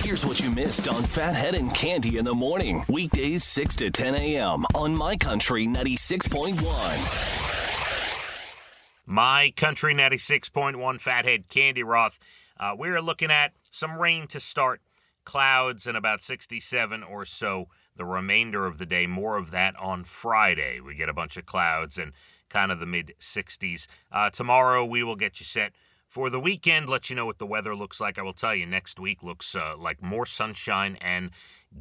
Here's what you missed on Phathead and Cande in the morning. Weekdays 6 to 10 a.m. on My Country 96.1. My Country 96.1, Phathead, Cande Roth. We're looking at some rain to start, clouds, and about 67 or so the remainder of the day. More of that on Friday. We get a bunch of clouds and kind of the mid-60s. Tomorrow we will get you set for the weekend, let you know what the weather looks like. I will tell you, next week looks like more sunshine and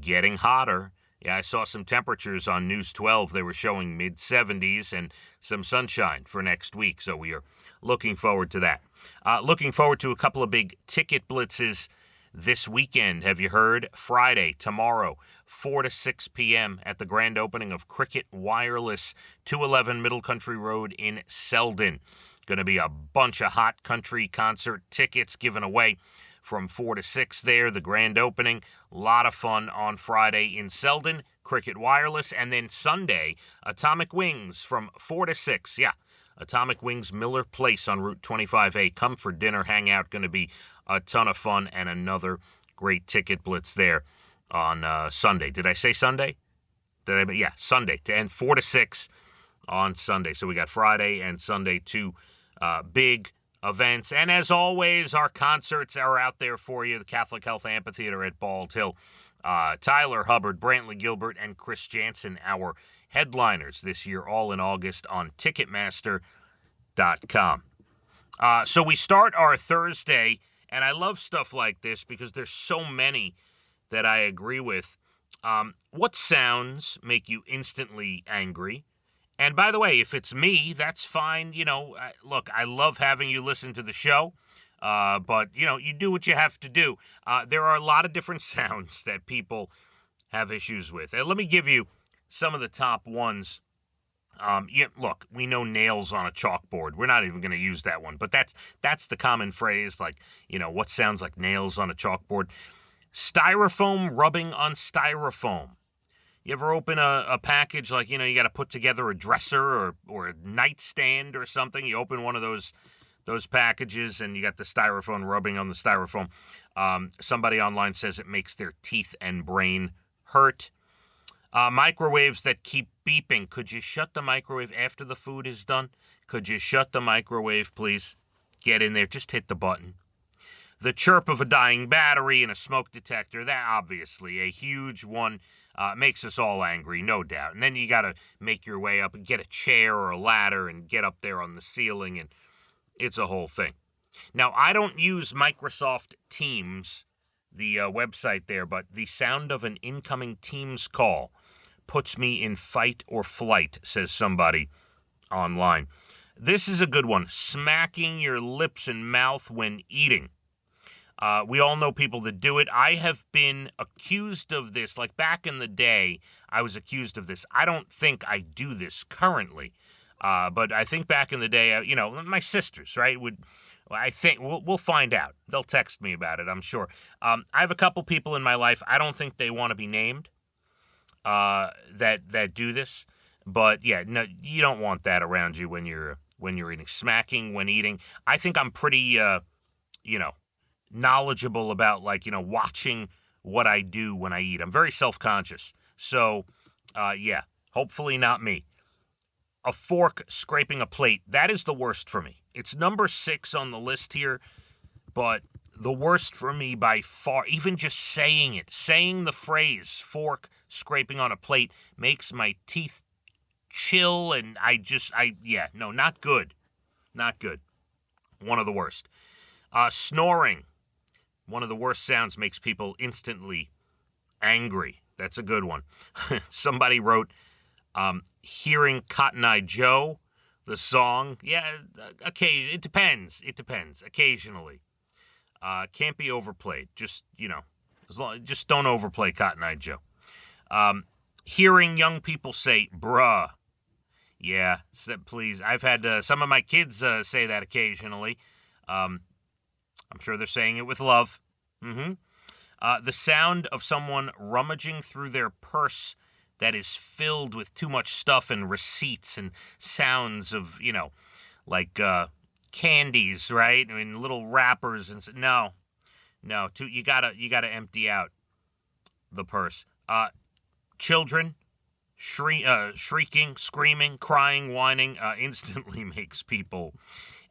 getting hotter. Yeah, I saw some temperatures on News 12. They were showing mid-70s and some sunshine for next week, so we are looking forward to that. Looking forward to a couple of big ticket blitzes this weekend. Have you heard? Friday, tomorrow, 4 to 6 p.m. at the grand opening of Cricket Wireless, 211 Middle Country Road in Selden. Going to be a bunch of hot country concert tickets given away from 4 to 6 there, the grand opening. A lot of fun on Friday in Selden, Cricket Wireless, and then Sunday, Atomic Wings from 4 to 6. Yeah, Atomic Wings, Miller Place on Route 25A. Come for dinner, hang out. Going to be a ton of fun and another great ticket blitz there on Sunday. Did I say Sunday? Yeah, Sunday. And 4 to 6 on Sunday. So we got Friday and Sunday, two big events. And as always, our concerts are out there for you. The Catholic Health Amphitheater at Bald Hill. Tyler Hubbard, Brantley Gilbert, and Chris Jansen, our headliners this year, all in August on Ticketmaster.com. So we start our Thursday, and I love stuff like this because there's so many that I agree with. What sounds make you instantly angry? And by the way, if it's me, that's fine. You know, look, I love having you listen to the show, but, you know, you do what you have to do. There are a lot of different sounds that people have issues with. And let me give you some of the top ones. Look, we know nails on a chalkboard. We're not even going to use that one, but that's the common phrase, like, you know, what sounds like nails on a chalkboard. Styrofoam rubbing on styrofoam. You ever open a package, like, you know, you got to put together a dresser or a nightstand or something. You open one of those packages and you got the styrofoam rubbing on the styrofoam. Somebody online says it makes their teeth and brain hurt. Microwaves that keep beeping. Could you shut the microwave after the food is done? Could you shut the microwave, please? Get in there. Just hit the button. The chirp of a dying battery and a smoke detector. That obviously a huge one. Makes us all angry, no doubt. And then you got to make your way up and get a chair or a ladder and get up there on the ceiling, and it's a whole thing. Now, I don't use Microsoft Teams, the website there, but the sound of an incoming Teams call puts me in fight or flight, says somebody online. This is a good one. Smacking your lips and mouth when eating. We all know people that do it. I have been accused of this. Like back in the day, I was accused of this. I don't think I do this currently. But I think back in the day, you know, my sisters, right, I think we'll find out. They'll text me about it, I'm sure. I have a couple people in my life. I don't think they want to be named that do this. But yeah, no, you don't want that around you when you're eating. Smacking when eating. I think I'm pretty, knowledgeable about, like, you know, watching what I do when I eat. I'm very self-conscious. So, yeah, hopefully not me. A fork scraping a plate. That is the worst for me. It's number 6 on the list here, but the worst for me by far, even just saying it, saying the phrase fork scraping on a plate makes my teeth chill, and not good. Not good. One of the worst. Snoring. One of the worst sounds, makes people instantly angry. That's a good one. Somebody wrote, hearing Cotton Eye Joe, the song. Yeah, it depends. Occasionally. Can't be overplayed. Just, you know, just don't overplay Cotton Eye Joe. Hearing young people say, bruh. Yeah, please. I've had some of my kids say that occasionally. I'm sure they're saying it with love. The sound of someone rummaging through their purse that is filled with too much stuff and receipts and sounds of, you know, like candies, right? I mean, little wrappers and no, No, you gotta empty out the purse. Children shrieking, screaming, crying, whining instantly makes people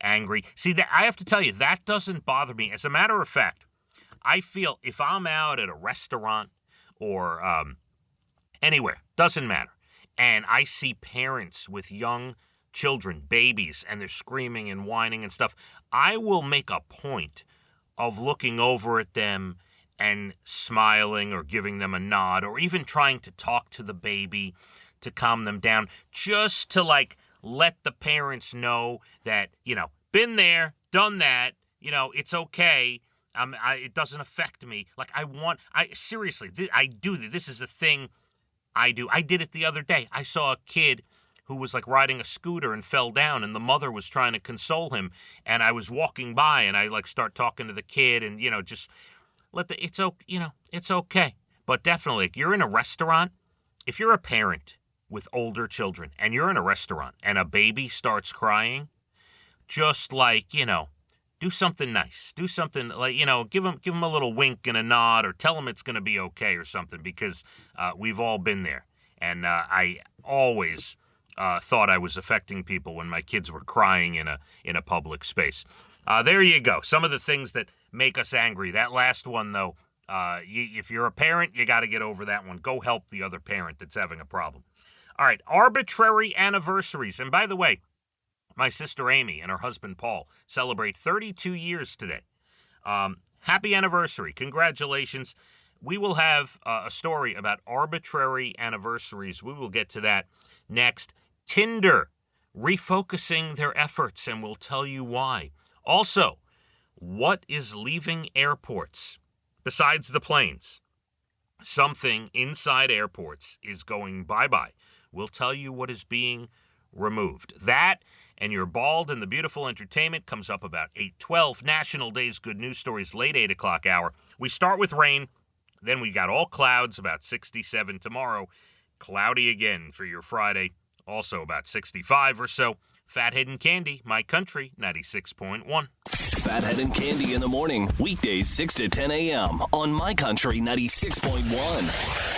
angry. See, that I have to tell you, that doesn't bother me. As a matter of fact, I feel if I'm out at a restaurant or anywhere, doesn't matter, and I see parents with young children, babies, and they're screaming and whining and stuff, I will make a point of looking over at them and smiling or giving them a nod or even trying to talk to the baby to calm them down, just to like let the parents know that, been there, done that, it's okay. It doesn't affect me. Like seriously, I do this. This is a thing I do. I did it the other day. I saw a kid who was like riding a scooter and fell down, and the mother was trying to console him, and I was walking by and I like start talking to the kid and, just it's okay. But definitely, if you're in a restaurant, if you're a parent with older children and you're in a restaurant and a baby starts crying, just like, do something nice. Do something like, give them a little wink and a nod or tell them it's going to be okay or something, because we've all been there. And I always thought I was affecting people when my kids were crying in a public space. There you go. Some of the things that make us angry. That last one, though, if you're a parent, you got to get over that one. Go help the other parent that's having a problem. All right, arbitrary anniversaries. And by the way, my sister Amy and her husband Paul celebrate 32 years today. Happy anniversary. Congratulations. We will have a story about arbitrary anniversaries. We will get to that next. Tinder refocusing their efforts, and we'll tell you why. Also, what is leaving airports besides the planes? Something inside airports is going bye-bye. We'll tell you what is being removed. That and your Bald and the Beautiful entertainment comes up about 8:12. National Days Good News Stories, late 8 o'clock hour. We start with rain. Then we got all clouds, about 67 tomorrow. Cloudy again for your Friday, also about 65 or so. Phathead and Cande, My Country, 96.1. Phathead and Cande in the morning, weekdays 6 to 10 a.m. on My Country 96.1.